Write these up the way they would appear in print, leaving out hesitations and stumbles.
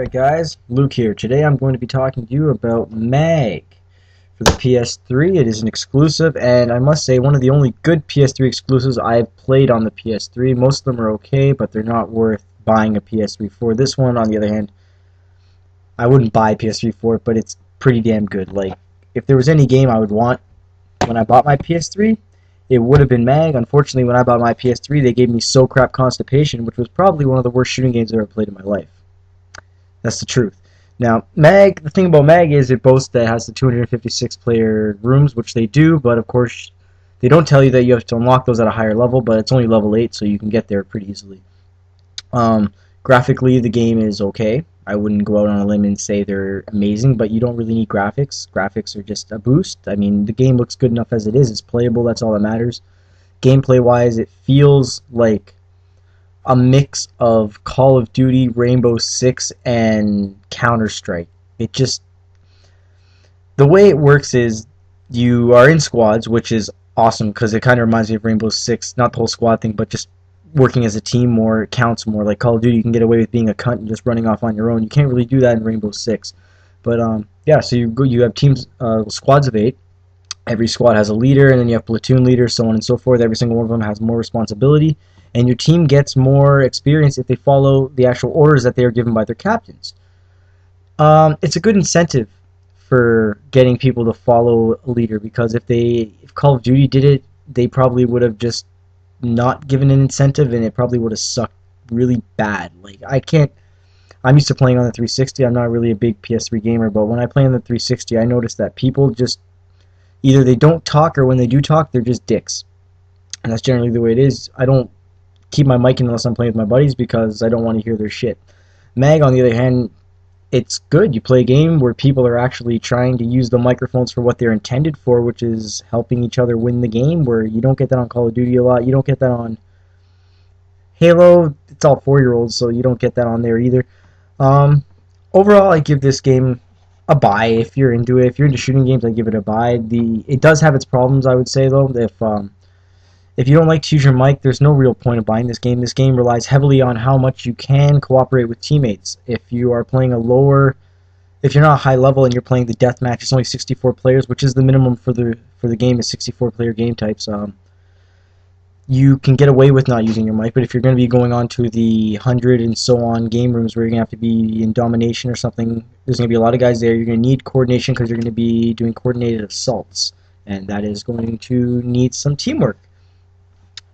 Alright guys, Luke here. Today I'm going to be talking to you about MAG for the PS3. It is an exclusive, and I must say one of the only good PS3 exclusives I've played on the PS3. Most of them are okay, but they're not worth buying a PS3 for. This one, on the other hand, I wouldn't buy a PS3 for it, but it's pretty damn good. Like, if there was any game I would want when I bought my PS3, it would have been MAG. Unfortunately, when I bought my PS3, they gave me So Crap Constipation, which was probably one of the worst shooting games I've ever played in my life. That's the truth. Now, MAG, the thing about MAG is it boasts that it has the 256 player rooms, which they do, but of course, they don't tell you that you have to unlock those at a higher level, but it's only level 8, so you can get there pretty easily. Graphically, the game is okay. I wouldn't go out on a limb and say they're amazing, but you don't really need graphics. Graphics are just a boost. I mean, the game looks good enough as it is. It's playable, that's all that matters. Gameplay-wise, it feels like a mix of Call of Duty, Rainbow Six, and Counter-Strike. It just... The way it works is you are in squads, which is awesome because it kind of reminds me of Rainbow Six. Not the whole squad thing, but just working as a team more, it counts more. Like Call of Duty, you can get away with being a cunt and just running off on your own. You can't really do that in Rainbow Six. But yeah, so you have teams, squads of 8. Every squad has a leader, and then you have platoon leaders, so on and so forth. Every single one of them has more responsibility, and your team gets more experience if they follow the actual orders that they are given by their captains. It's a good incentive for getting people to follow a leader, because if Call of Duty did it, they probably would have just not given an incentive, and it probably would have sucked really bad. Like, I'm used to playing on the 360. I'm not really a big PS3 gamer, but when I play on the 360, I notice that people just either they don't talk, or when they do talk, they're just dicks. And that's generally the way it is. I don't keep my mic in unless I'm playing with my buddies because I don't want to hear their shit. MAG, on the other hand, it's good. You play a game where people are actually trying to use the microphones for what they're intended for, which is helping each other win the game, where you don't get that on Call of Duty a lot. You don't get that on Halo. It's all 4-year-olds, so you don't get that on there either. Overall, I give this game a buy if you're into it. If you're into shooting games, I give it a buy. It does have its problems, I would say, though. If you don't like to use your mic, there's no real point of buying this game. This game relies heavily on how much you can cooperate with teammates. If you are playing if you're not high level and you're playing the deathmatch, it's only 64 players, which is the minimum for the game, is 64 player game types. You can get away with not using your mic, but if you're going to be going on to the 100 and so on game rooms where you're going to have to be in domination or something, there's going to be a lot of guys there. You're going to need coordination because you're going to be doing coordinated assaults, and that is going to need some teamwork.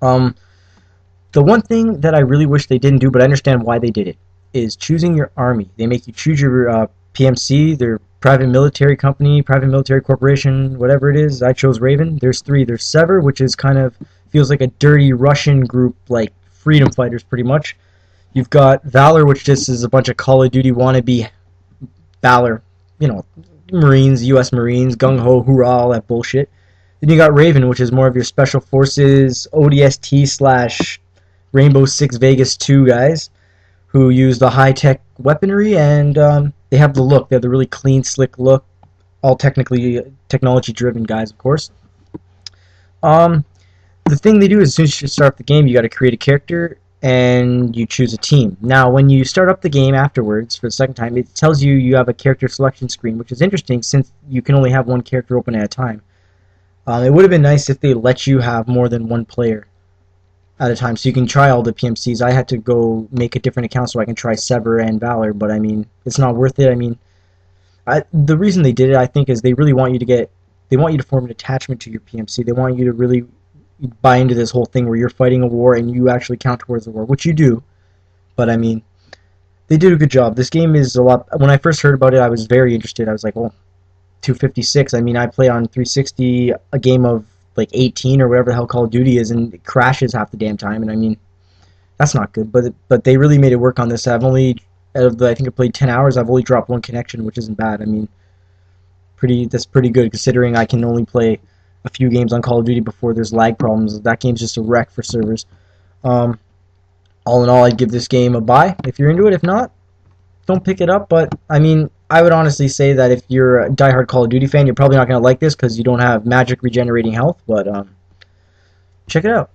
The one thing that I really wish they didn't do, but I understand why they did it, is choosing your army. They make you choose your PMC, their private military company, private military corporation, whatever it is. I chose Raven. There's 3. There's Sever, which is kind of feels like a dirty Russian group, like freedom fighters, pretty much. You've got Valor, which just is a bunch of Call of Duty wannabe Valor, Marines, U.S. Marines, gung-ho, hoorah, all that bullshit. Then you got Raven, which is more of your Special Forces, ODST / Rainbow Six Vegas 2 guys, who use the high-tech weaponry, and they have the look. They have the really clean, slick look. All technology-driven guys, of course. The thing they do is, as soon as you start up the game, you got to create a character, and you choose a team. Now, when you start up the game afterwards, for the second time, it tells you have a character selection screen, which is interesting since you can only have one character open at a time. It would have been nice if they let you have more than one player at a time, so you can try all the PMCs. I had to go make a different account so I can try Sever and Valor, but I mean, it's not worth it. I mean, the reason they did it, I think, is they really want you to form an attachment to your PMC. They want you to really buy into this whole thing where you're fighting a war and you actually count towards the war, which you do. But I mean, they did a good job. This game is a lot. When I first heard about it, I was very interested. I was like, well, 256. I mean, I play on 360 a game of like 18 or whatever the hell Call of Duty is, and it crashes half the damn time. And I mean, that's not good. But they really made it work on this. I think I played 10 hours. I've only dropped 1 connection, which isn't bad. I mean, that's pretty good considering I can only play a few games on Call of Duty before there's lag problems. That game's just a wreck for servers. All in all, I'd give this game a buy if you're into it. If not, don't pick it up. But I mean, I would honestly say that if you're a diehard Call of Duty fan, you're probably not going to like this because you don't have magic regenerating health. But check it out.